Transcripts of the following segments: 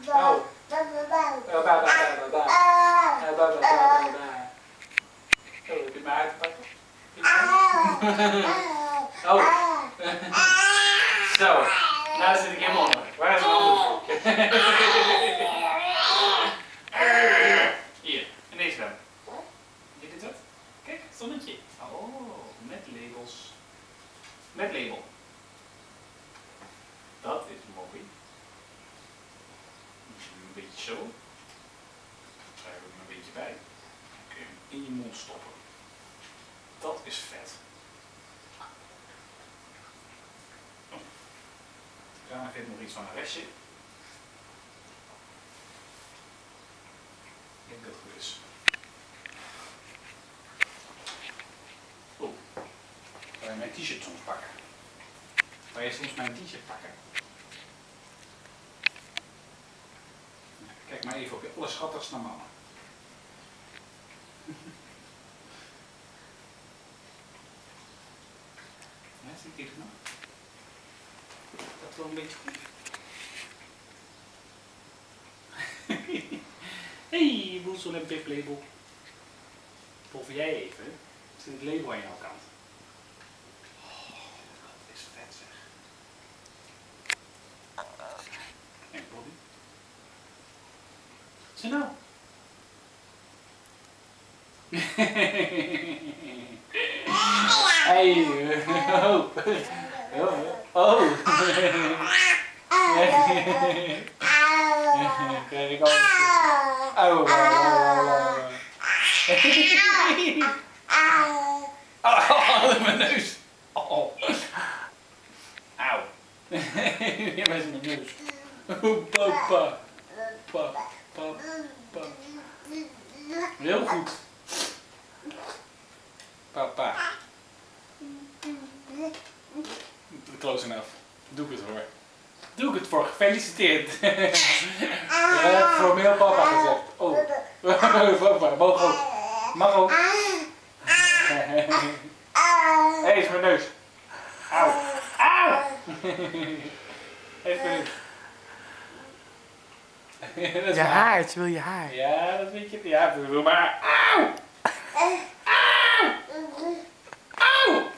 Oh. Oh, heb je mij uitpakken? Oh. Zo. Nou, daar zit ik helemaal onder. Waar is het andere? Hier, in deze dan. Zie je dat? Kijk, zonnetje. Oh, met labels. Met label. Dat is mooi. Een beetje zo. Schrijf ik er een beetje bij. Dan kun je hem in je mond stoppen. Dat is vet. Oh. Daarna geef ik nog iets van een restje. Ik denk dat het goed is. Oh. Kan je mijn t-shirt soms pakken? Kan je soms mijn t-shirt pakken? Kijk maar even op je allerschattigste naar mama. Ja, zit hier nog? Dat wel een beetje goed. Hey, Woensel en Pip label. Proef jij even? Er zit het label aan jouw kant. Oh, dat is vet zeg. En Bobby? Wat is er nou? Hey, oh. Oh. Krijg ik al. Oh. Oh, mijn neus. Oh. Auw. Ja, met mijn neus. Oh, papa. Papa. Heel goed. Papa. Close enough. Doe ik het hoor. Doe ik het voor. Gefeliciteerd. Je hebt formeel papa gezegd. Oh. Papa, mag ook. Mag ook. Hé, is mijn neus. Auw. Auw. Even mijn neus. Je haar, het wil je haar. Ja, dat weet je. Ja, doe maar. Auw. Auw.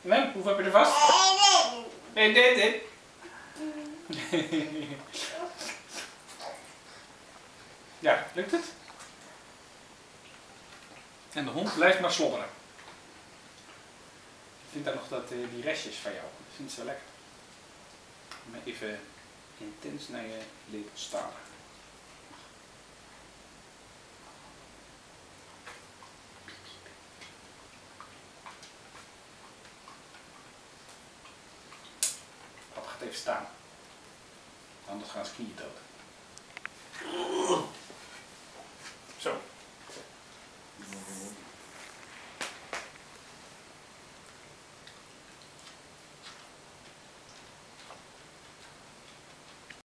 Nou, hoeveel heb je er vast? Nee, dit. Ja, lukt het? En de hond blijft maar slobberen. Ik vind daar nog die restjes van jou. Ik vind het zo lekker. Maar even intens naar je lepel staren. Papa gaat even staan. Anders gaan zijn knieën dood.